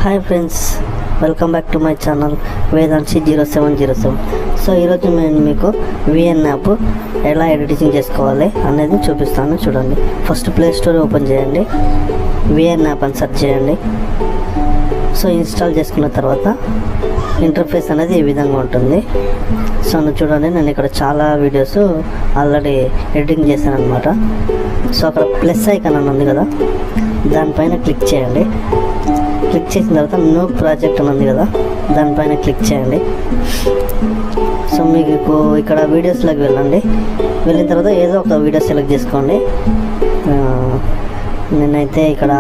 Hi friends, welcome back to my channel Vedanshi 0707. So ఈరోజు నేను మీకు విఎన్ యాప్ ఎలా ఎడిటింగ్ చేసుకోవాలి అనేది చూపిస్తాను. చూడండి, ఫస్ట్ ప్లే స్టోర్ ఓపెన్ చేయండి, విఎన్ యాప్ అని సెర్చ్ చేయండి. సో ఇన్స్టాల్ చేసుకున్న తర్వాత ఇంటర్ఫేస్ అనేది ఈ విధంగా ఉంటుంది. సో చూడండి, నేను ఇక్కడ చాలా వీడియోస్ ఆల్రెడీ ఎడిటింగ్ చేశాను అనమాట. సో అక్కడ ప్లస్ ఐకాన్ అని ఉంది కదా, దానిపైన క్లిక్ చేయండి. క్లిక్ చేసిన తర్వాత న్యూ ప్రాజెక్ట్ అని ఉంది కదా, దానిపైన క్లిక్ చేయండి. సో మీకు ఇక్కడ వీడియోస్లోకి వెళ్ళండి. వెళ్ళిన తర్వాత ఏదో ఒక వీడియో సెలెక్ట్ చేసుకోండి. నేనైతే ఇక్కడ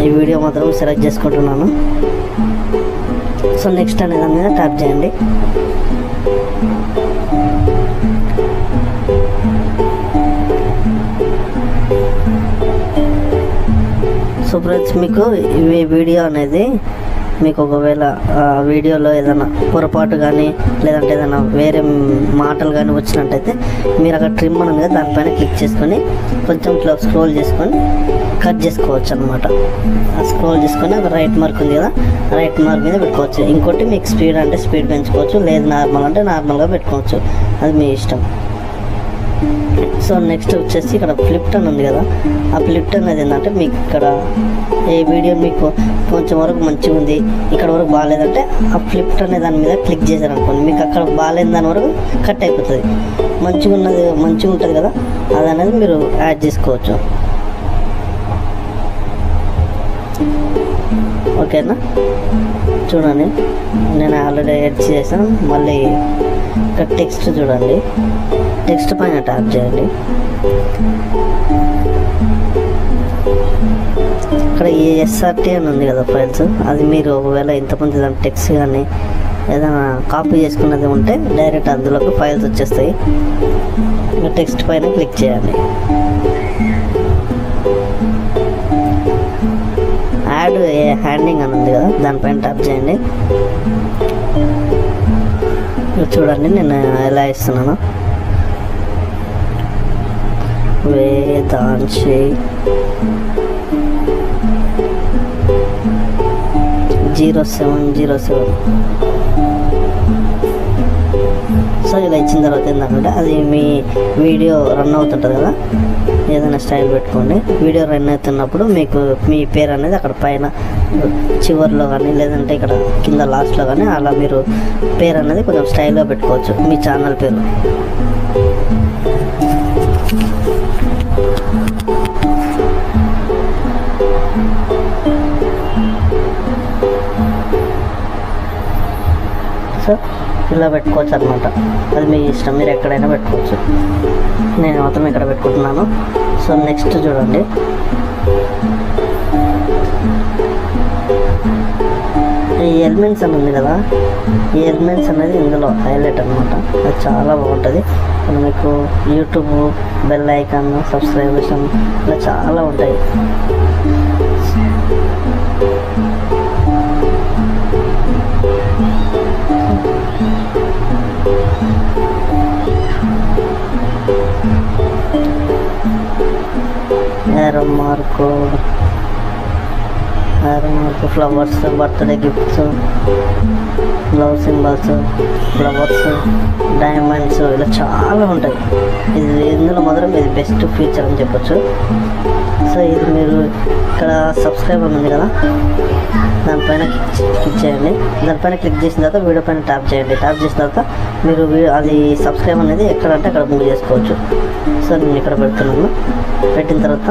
ఈ వీడియో మాత్రం సెలెక్ట్ చేసుకుంటున్నాను. సో నెక్స్ట్ అనే దాని మీద ట్యాప్ చేయండి. సో ఫ్రెండ్స్, మీకు ఈ వీడియో అనేది మీకు ఒకవేళ వీడియోలో ఏదైనా పొరపాటు కానీ లేదంటే ఏదైనా వేరే మాటలు కానీ వచ్చినట్టయితే మీరు అక్కడ ట్రిమ్ అని ఉంది కదా, దానిపైన క్లిక్ చేసుకొని కొంచెం ఇట్లా స్క్రోల్ చేసుకొని కట్ చేసుకోవచ్చు అనమాట. స్క్రోల్ చేసుకొని ఒక రైట్ మార్క్ ఉంది కదా, రైట్ మార్క్ మీద పెట్టుకోవచ్చు. ఇంకోటి మీకు స్పీడ్ అంటే స్పీడ్ పెంచుకోవచ్చు, లేదు నార్మల్ అంటే నార్మల్గా పెట్టుకోవచ్చు, అది మీ ఇష్టం. సో నెక్స్ట్ వచ్చేసి ఇక్కడ ఫ్లిప్ట్ అని ఉంది కదా, ఆ ఫ్లిప్ట్ అనేది ఏంటంటే మీకు ఇక్కడ ఏ వీడియో మీకు కొంచెం వరకు మంచిగా ఉంది, ఇక్కడ వరకు బాగాలేదంటే ఆ ఫ్లిప్ట్ అనే దాని మీద క్లిక్ చేశారనుకోండి, మీకు అక్కడ బాగాలేని దాని వరకు కట్ అయిపోతుంది. మంచిగా ఉంటుంది కదా, అది అనేది మీరు యాడ్ చేసుకోవచ్చు. ఓకేనా, చూడండి నేను ఆల్రెడీ ఎడిట్ చేసాను. మళ్ళీ ఇక్కడ టెక్స్ట్ చూడండి, టెక్స్ట్ పైన ట్యాప్ చేయండి. ఇక్కడ ఈ ఎస్ఆర్టీ అని ఉంది కదా ఫ్రెండ్స్, అది మీరు ఒకవేళ ఇంతకుముందు దాని టెక్స్ట్ కానీ ఏదైనా కాపీ చేసుకున్నది ఉంటే డైరెక్ట్ అందులోకి ఫైల్స్ వచ్చేస్తాయి. టెక్స్ట్ పైన క్లిక్ చేయండి. యాడ్ హ్యాండింగ్ అని ఉంది కదా, దానిపైన ట్యాప్ చేయండి. చూడండి నేను ఎలా ఇస్తున్నాను. వేదాంశి 0707. సో ఇలా ఇచ్చిన తర్వాత ఏంటంటే అది మీ వీడియో రన్ అవుతుంటుంది కదా, ఏదైనా స్టైల్ పెట్టుకోండి. వీడియో రన్ అవుతున్నప్పుడు మీకు మీ పేరు అనేది అక్కడ పైన చివరిలో కానీ లేదంటే ఇక్కడ కింద లాస్ట్లో కానీ అలా మీరు పేరు అనేది కొంచెం స్టైల్గా పెట్టుకోవచ్చు, మీ ఛానల్ పేరు. సో ఇలా పెట్టుకోవచ్చు అనమాట, అది మీ ఇష్టం, మీరు ఎక్కడైనా పెట్టుకోవచ్చు. నేను మాత్రం ఇక్కడ పెట్టుకుంటున్నాను. సో నెక్స్ట్ చూడండి, ఈ ఎలిమెంట్స్ అని ఉంది కదా, ఈ ఎలిమెంట్స్ అనేది ఇందులో హైలైట్ అనమాట. అది చాలా బాగుంటుంది. మీకు యూట్యూబ్ బెల్ ఐకాన్, సబ్స్క్రిప్షన్ ఇలా చాలా ఉంటాయి. Arrow mark, flowers, birthday gifts, love symbols, flowers, diamonds ఇలా చాలా ఉంటాయి. ఇందులో మాత్రం ఇది బెస్ట్ ఫీచర్ అని చెప్పొచ్చు. సో ఇది మీరు ఇక్కడ సబ్స్క్రైబ్ ఉంది కదా, దానిపైన క్లిక్ చేయండి. దానిపైన క్లిక్ చేసిన తర్వాత వీడియో పైన ట్యాప్ చేయండి. ట్యాప్ చేసిన తర్వాత మీరు అది సబ్స్క్రైబ్ అనేది ఎక్కడంటే అక్కడ మూవ్ చేసుకోవచ్చు. సో నేను ఇక్కడ పెడుతున్నాను. పెట్టిన తర్వాత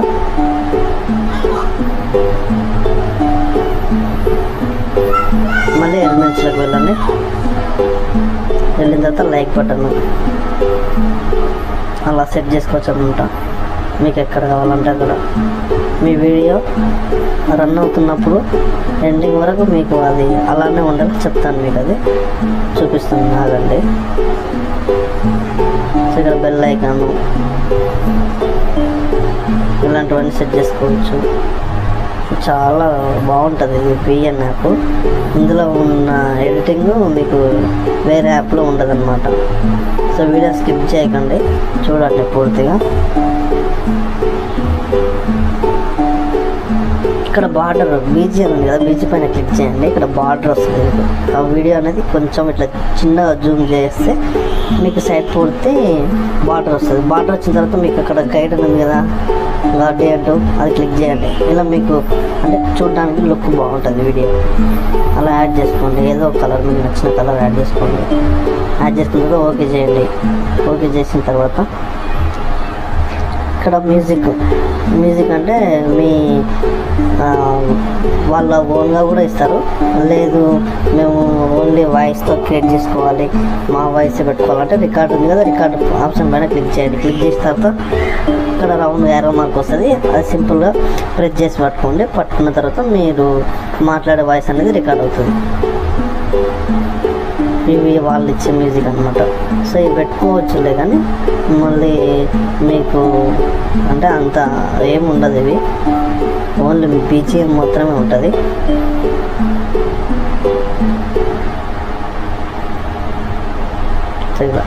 మళ్ళీ ఎలిమెంట్స్లోకి వెళ్ళండి. వెళ్ళిన తర్వాత లైక్ బటన్ అలా సెట్ చేసుకోవచ్చు అనమాట. మీకు ఎక్కడ కావాలంటే అక్కడ మీ వీడియో రన్ అవుతున్నప్పుడు ఎండింగ్ వరకు మీకు అది అలానే ఉండాలి. చెప్తాను మీకు, అది చూపిస్తాను ఆగండి. సో ఇక్కడ బెల్ ఐకాన్ ఇలాంటివన్నీ సెట్ చేసుకోవచ్చు. చాలా బాగుంటుంది ఇది విఎన్ యాప్. ఇందులో ఉన్న ఎడిటింగ్ మీకు వేరే యాప్లో ఉండదు అనమాట. సో వీడియో స్కిప్ చేయకండి, చూడండి పూర్తిగా. ఇక్కడ బార్డర్ బీజీ ఉంది కదా, బీజీ పైన క్లిక్ చేయండి. ఇక్కడ బార్డర్ వస్తుంది మీకు. ఆ వీడియో అనేది కొంచెం ఇట్లా చిన్నగా జూమ్ చేస్తే మీకు సైడ్ పూర్తి బార్డర్ వస్తుంది. బార్డర్ వచ్చిన తర్వాత మీకు అక్కడ గైడ్ ఉంది కదా, గార్డీ అంటూ అది క్లిక్ చేయండి. ఇలా మీకు అంటే చూడడానికి లుక్ బాగుంటుంది వీడియో. అలా యాడ్ చేసుకోండి, ఏదో ఒక కలర్ మీకు నచ్చిన కలర్ యాడ్ చేసుకోండి. యాడ్ చేసుకున్న తర్వాత ఓకే చేయండి. ఓకే చేసిన తర్వాత ఇక్కడ మ్యూజిక్ అంటే మీ వాళ్ళ ఓన్గా కూడా ఇస్తారు. లేదు మేము ఓన్లీ వాయిస్తో క్రియేట్ చేసుకోవాలి, మా వాయిస్ పెట్టుకోవాలంటే రికార్డ్ ఉంది కదా, రికార్డ్ ఆప్షన్ పైన క్లిక్ చేయండి. క్లిక్ చేసిన తర్వాత ఇక్కడ రౌండ్ యారో మార్క్ వస్తుంది, అది సింపుల్గా ప్రెస్ చేసి పట్టుకోండి. పట్టుకున్న తర్వాత మీరు మాట్లాడే వాయిస్ అనేది రికార్డ్ అవుతుంది. ఇవి వాళ్ళు ఇచ్చే మ్యూజిక్ అనమాట. సో ఇవి పెట్టుకోవచ్చులే, కానీ మళ్ళీ మీకు అంటే అంత ఏముండదు. ఇవి ఓన్లీ బీజిఎం మాత్రమే ఉంటుంది. సో ఇలా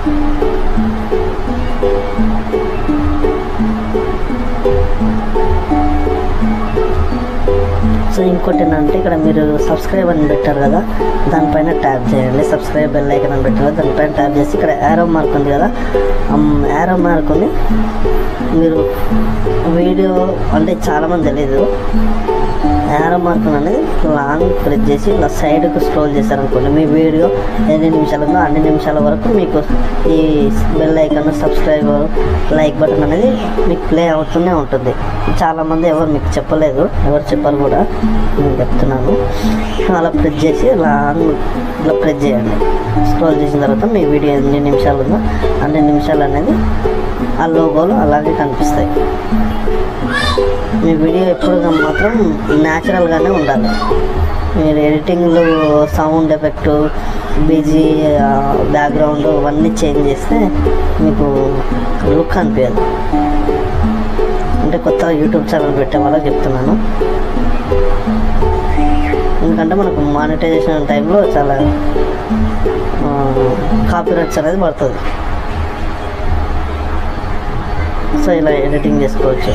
సో ఇంకోటి ఏంటంటే ఇక్కడ మీరు సబ్స్క్రైబ్ అని పెట్టారు కదా, దానిపైన ట్యాప్ చేయండి. సబ్స్క్రైబ్ బెల్ ఐకాన్ అని పెట్టారు కదా, దానిపైన ట్యాప్ చేసి ఇక్కడ యారో మార్క్ ఉంది కదా, యారో మార్క్ని మీరు వీడియో అంటే చాలామంది తెలీదు, యారో మార్క్ అనేది లాంగ్ ప్రెస్ చేసి ఇలా సైడ్కు స్క్రోల్ చేశారనుకోండి, మీ వీడియో ఎన్ని నిమిషాలు ఉందో అన్ని నిమిషాల వరకు మీకు ఈ bell icon, subscribe, like button అనేది మీకు ప్లే అవుతూనే ఉంటుంది. చాలామంది ఎవరు మీకు చెప్పలేదు, ఎవరు చెప్పారు కూడా, నేను చెప్తున్నాను. అలా ప్రెస్ చేసి లాంగ్ ఇలా ప్రెస్ చేయండి. స్క్రోల్ చేసిన తర్వాత మీ వీడియో ఎన్ని నిమిషాలు ఉందో అన్ని నిమిషాలు అనేది ఆ లోగోలు అలాగే కనిపిస్తాయి. మీ వీడియో ఎప్పుడు మాత్రం న్యాచురల్గానే ఉండాలి. మీరు ఎడిటింగ్లో సౌండ్ ఎఫెక్ట్, బిజీ బ్యాక్గ్రౌండ్ అవన్నీ చేంజ్ చేస్తే మీకు లుక్ అనిపించదు. అంటే కొత్తగా యూట్యూబ్ ఛానల్ పెట్టే వాళ్ళకి చెప్తున్నాను. ఎందుకంటే మనకు మానిటైజేషన్ టైంలో చాలా కాపీరైట్స్ అనేది పడుతుంది. సో ఇలా ఎడిటింగ్ చేసుకోవచ్చు.